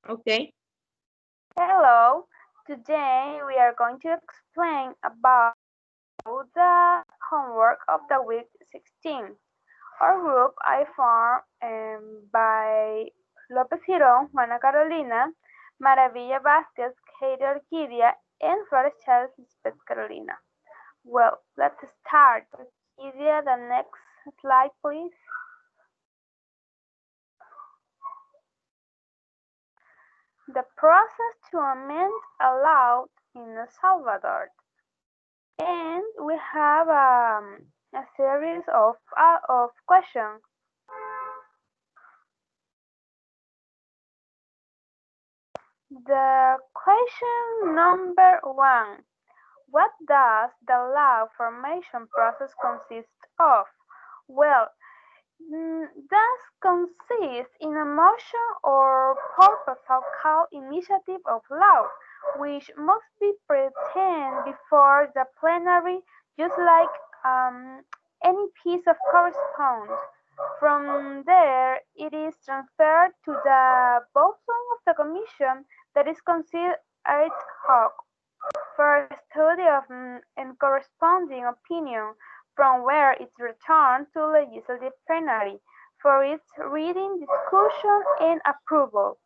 Okay. Hello, today we are going to explain about the homework of the week 16. Our group I formed by López Girón, Juana Carolina, Maravilla Vázquez, Katie Orquídea, and Flores Chávez Lisbeth Carolina. Well, let's start. Orquídea, the next slide, please. The process to amend a law in El Salvador. And we have a series of questions. The question number one. What does the law formation process consist of? Well, does consist in a motion or proposal called initiative of law, which must be presented before the plenary, just like any piece of correspondence. From there, it is transferred to the bosom of the commission that is considered ad hoc for study of and corresponding opinion, from where it returned to legislative plenary for its reading, discussion, and approval.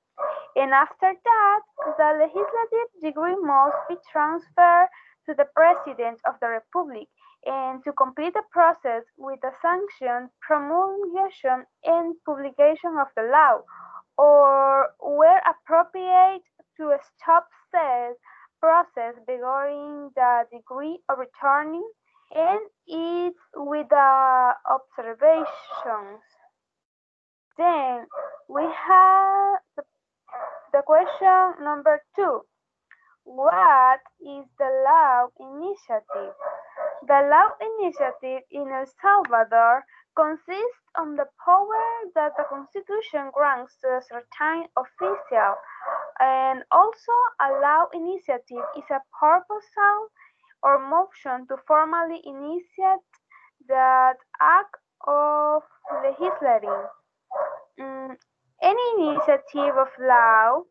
And after that, the legislative degree must be transferred to the President of the Republic, and to complete the process with the sanction, promulgation, and publication of the law, or where appropriate, to stop said process beginning the degree of returning, and it with the observations. Then we have the question number two. What is the law initiative? The law initiative in El Salvador consists of the power that the Constitution grants to a certain official, and also a law initiative is a proposal or motion to formally initiate that act of legislating. Mm, any initiative of law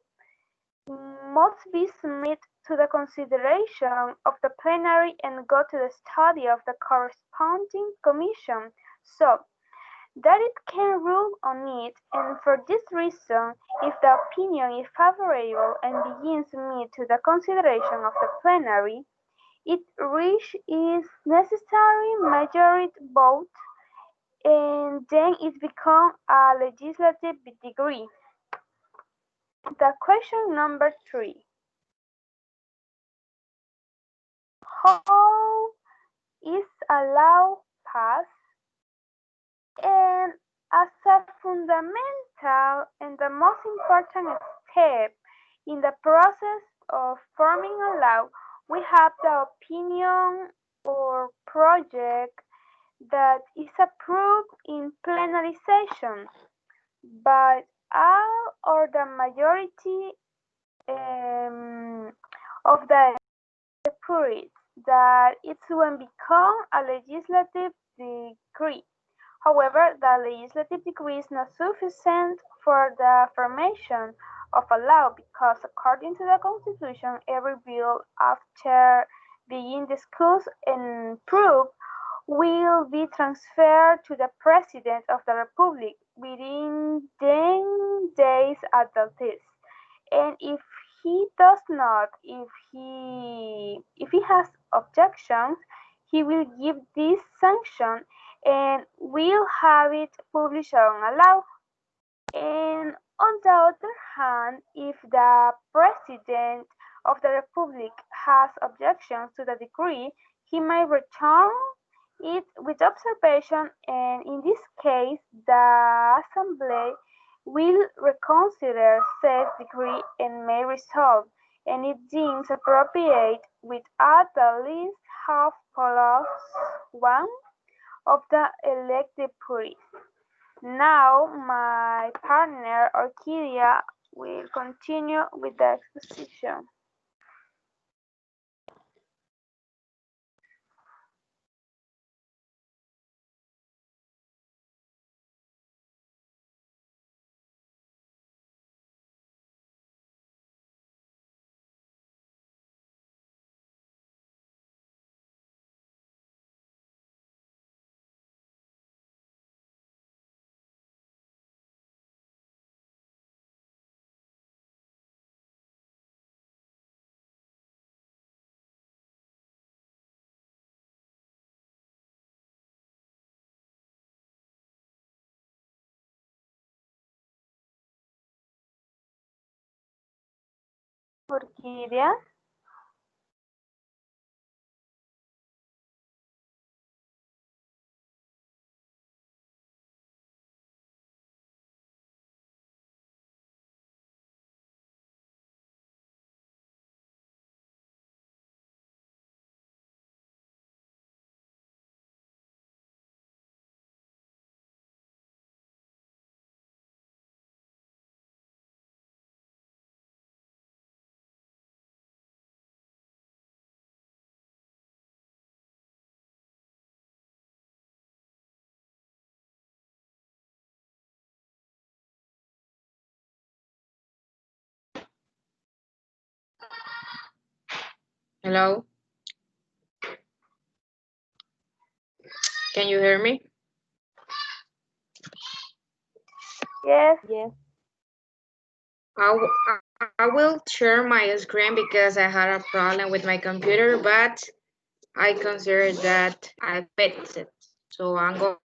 must be submitted to the consideration of the plenary and go to the study of the corresponding commission, so that it can rule on it, and for this reason, if the opinion is favorable and begins submitted to the consideration of the plenary, it reaches its necessary majority vote, and then it becomes a legislative degree. The question number three. How is a law passed? And as a fundamental and the most important step in the process of forming a law, we have the opinion or project that is approved in plenary session by all or the majority of the deputies, that it will become a legislative decree. However, the legislative decree is not sufficient for the formation of a law because, according to the Constitution, every bill after being discussed and approved will be transferred to the President of the Republic within 10 days at the least. And if he does not, if he has objections, he will give this sanction and will have it published on a law. And on the other hand, if the President of the Republic has objections to the decree, he may return it with observation, and in this case, the Assembly will reconsider said decree and may resolve, and it deems appropriate, with at least half plus one of the elected parties. Now my partner Orquídea will continue with the exposition. Orquídea. Hello, can you hear me? Yes. Yes. I will share my screen because I had a problem with my computer, but I consider that I fixed it. So I'm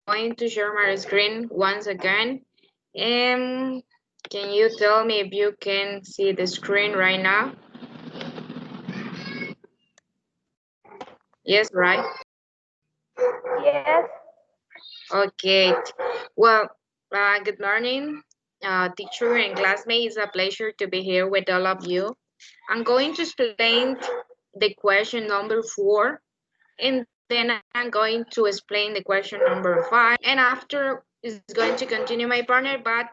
going to share my screen once again. And can you tell me if you can see the screen right now? Yes, right? Yes. Okay. Well, good morning, teacher and classmates. It's a pleasure to be here with all of you. I'm going to explain the question number 4, and then I'm going to explain the question number 5, and after is going to continue my partner, but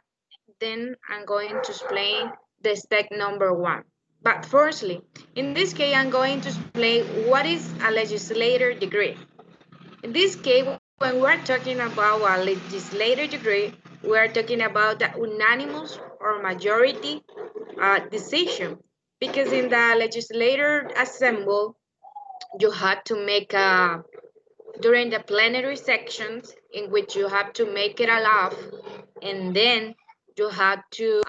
then I'm going to explain the step number 1. But firstly, in this case, I'm going to explain what is a legislator degree. In this case, when we're talking about a legislative degree, we are talking about the unanimous or majority decision. Because in the legislative assembly, you have to make during the plenary sections in which you have to make it a law, and then you have to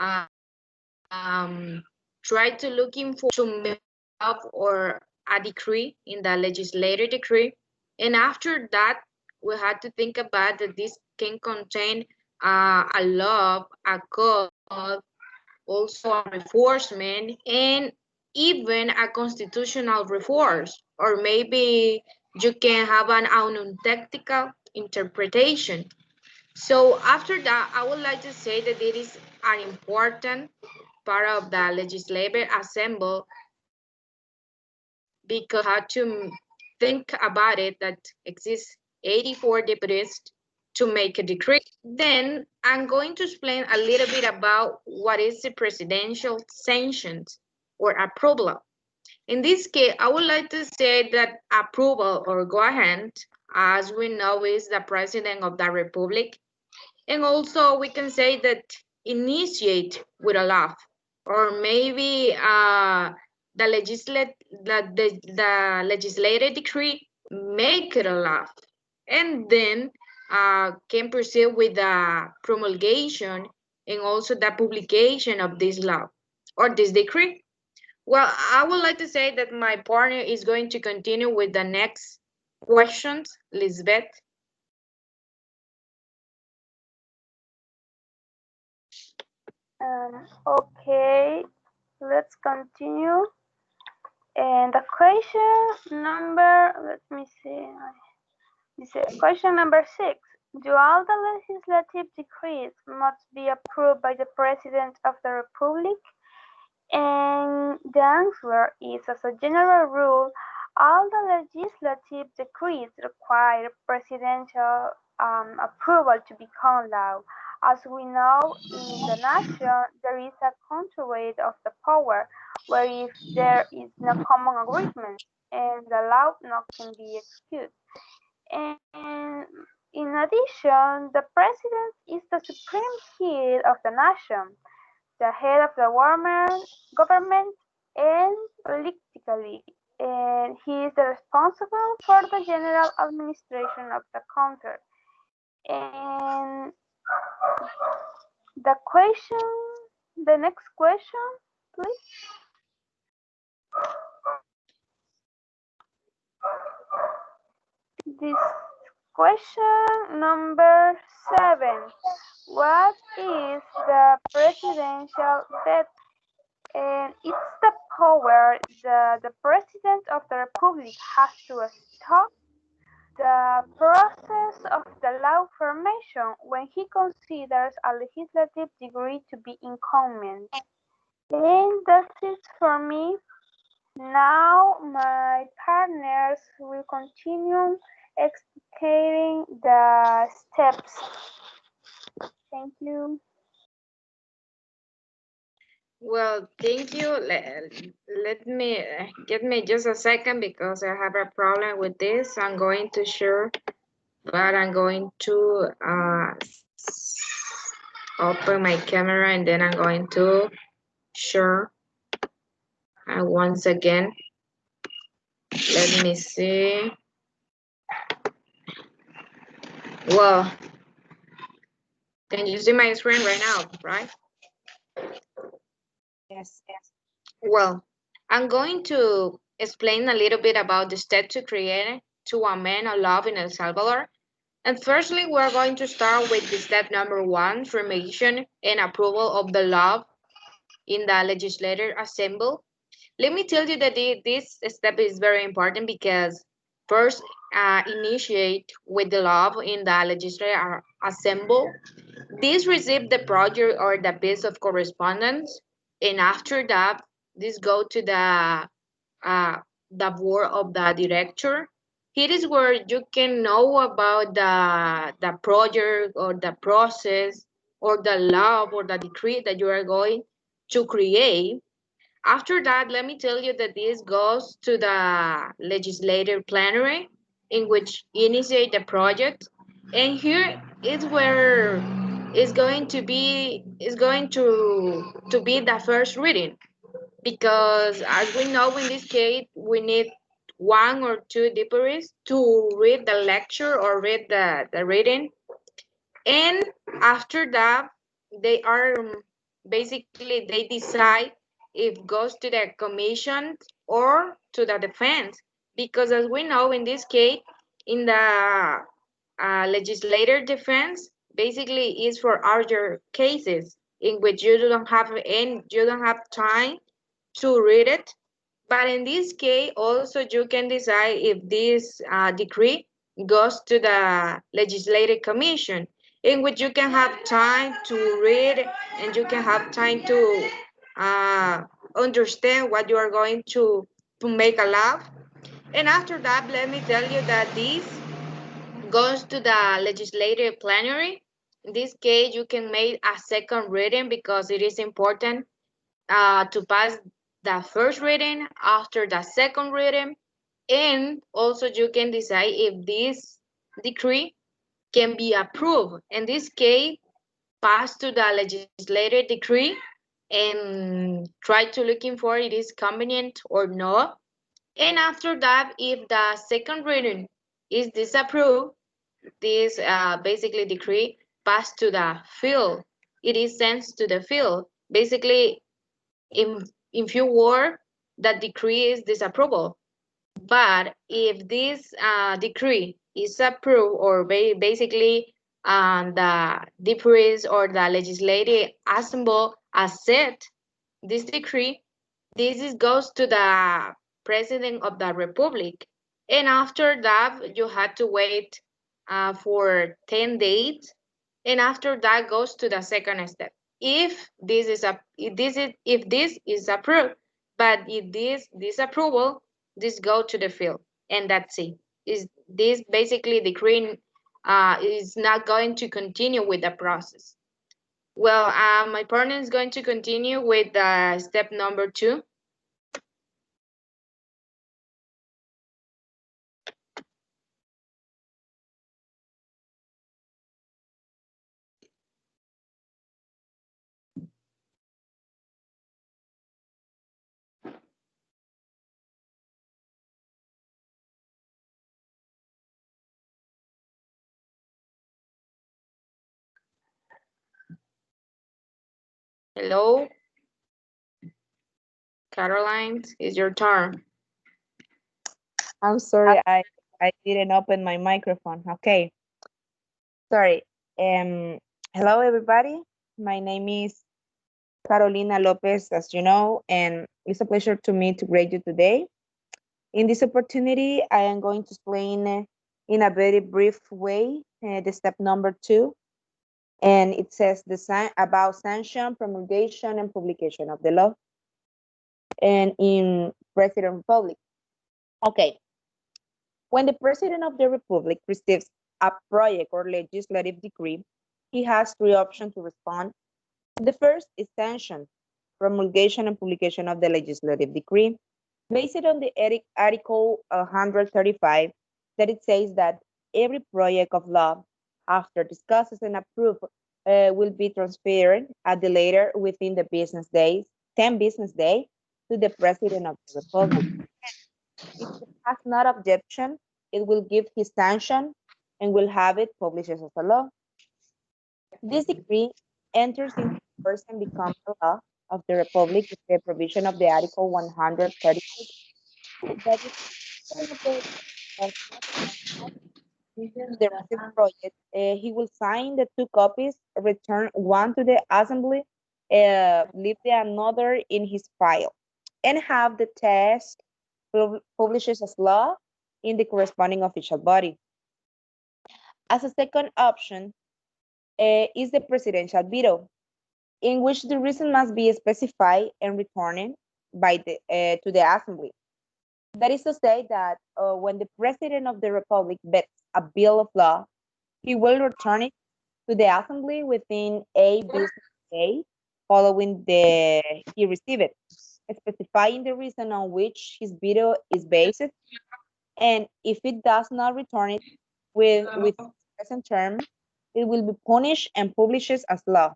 try to looking for to make up or a decree in the legislative decree. And after that, we had to think about that this can contain a law, a code, also a enforcement, and even a constitutional reforms, or maybe you can have an unethical interpretation. So after that, I would like to say that it is an important part of the legislative assembly because you have to think about it that exists 84 deputies to make a decree. Then I'm going to explain a little bit about what is the presidential sanctions or approval. In this case, I would like to say that approval or go ahead, as we know, is the president of the republic. And also we can say that initiate with a law, or maybe the legislative decree make it a law, and then can proceed with the promulgation and also the publication of this law or this decree. Well, I would like to say that my partner is going to continue with the next questions, Lisbeth. Okay, let's continue. And the question number, let me see. This is question number 6. Do all the legislative decrees must be approved by the President of the Republic? And the answer is, as a general rule, all the legislative decrees require presidential approval to become law. As we know, in the nation, there is a counterweight of the power, where if there is no common agreement, and the law not can be executed. And in addition, the president is the supreme head of the nation, the head of the government and politically, and he is the responsible for the general administration of the country. And the question, the next question, please. This question number 7. What is the presidential veto? And it's the power the President of the Republic has to stop the process of the law formation when he considers a legislative degree to be incumbent. And that's it for me. Now my partners will continue explicating the steps. Thank you. Well, thank you. Let me give me just a second because I have a problem with this. I'm going to share, but I'm going to open my camera and then I'm going to share. Once again, let me see. Well, can you see my screen right now, right? Yes. Well, I'm going to explain a little bit about the step to amend a law in El Salvador. And firstly, we're going to start with the step number 1, formation and approval of the law in the Legislative Assembly. Let me tell you that this step is very important because first, initiate with the law in the Legislative Assembly. This receive the project or the piece of correspondence, and after that, this go to the board of the director. Here is where you can know about the project or the process or the law or the decree that you are going to create. After that, let me tell you that this goes to the legislative plenary in which initiate the project. And here is where is going to be the first reading, because as we know in this case we need 1 or 2 deputies to read the lecture or read the reading, and after that they are basically they decide if goes to the commission or to the defense, because as we know in this case in the legislative defense basically is for other cases in which you don't have time to read it. But in this case, also you can decide if this decree goes to the legislative commission, in which you can have time to read and you can have time to uh, understand what you are going to make a law. And after that, let me tell you that this goes to the legislative plenary. In this case, you can make a second reading because it is important to pass the first reading after the second reading, and also you can decide if this decree can be approved. In this case, pass to the legislative decree and try to looking for it is convenient or not. And after that, if the second reading is disapproved, this basically decree pass to the field. It is sent to the field. Basically, in, in few words, that decree is disapproval. But if this decree is approved or basically the decrees or the legislative assembly accept this decree, this goes to the president of the republic. And after that, you had to wait for 10 days. And after that goes to the second step. If this is approved, but if this disapproval, this go to the field, and that's it. Is this basically the green is not going to continue with the process? Well, my partner is going to continue with step number 2. Hello, Caroline, it's your turn. I'm sorry, I didn't open my microphone. Okay. Sorry. Hello everybody. My name is Carolina Lopez, as you know, and it's a pleasure to me to grade you today. In this opportunity, I am going to explain in a very brief way the step number 2, and it says about sanction, promulgation, and publication of the law, and in President Republic. Okay, when the President of the Republic receives a project or legislative decree, he has 3 options to respond. The first is sanction, promulgation and publication of the legislative decree, based on the Article 135, that it says that every project of law, after discussed and approved, will be transferred at the later within the business days, 10 business days, to the President of the Republic. If he has not objection, it will give his sanction and will have it published as a law. This decree enters into force and becomes the law of the Republic with the provision of the Article 136. That is the received project. He will sign the 2 copies, return one to the assembly, leave the another in his file, and have the text published as law in the corresponding official body. As a second option is the presidential veto, in which the reason must be specified and returned by to the assembly. That is to say that when the president of the republic vets a bill of law, he will return it to the assembly within a business day following he received it, specifying the reason on which his veto is based, and if it does not return it with present term, it will be punished and published as law.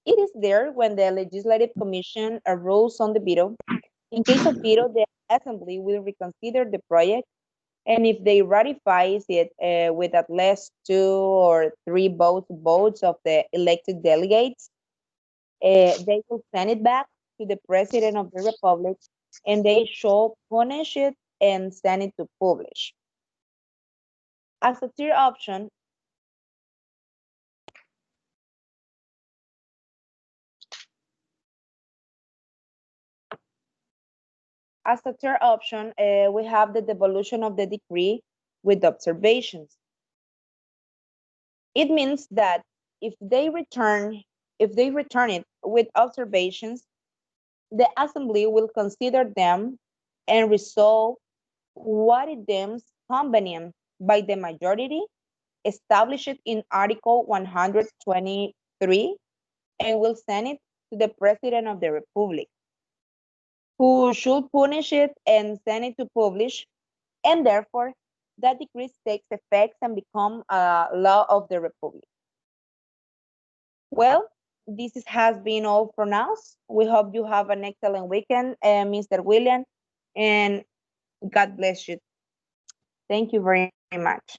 It is there when the Legislative Commission rules on the veto. In case of veto, the Assembly will reconsider the project, and if they ratifies it with at least 2 or 3 votes of the elected delegates, they will send it back to the President of the Republic, and they shall punish it and send it to publish. As a third option, we have the devolution of the decree with observations. It means that if they return it with observations, the assembly will consider them and resolve what it deems convenient by the majority established in Article 123, and will send it to the President of the Republic, who should punish it and send it to publish, and therefore that decree takes effect and become a law of the Republic. Well, has been all for now. We hope you have an excellent weekend, Mr. William, and God bless you. Thank you very much.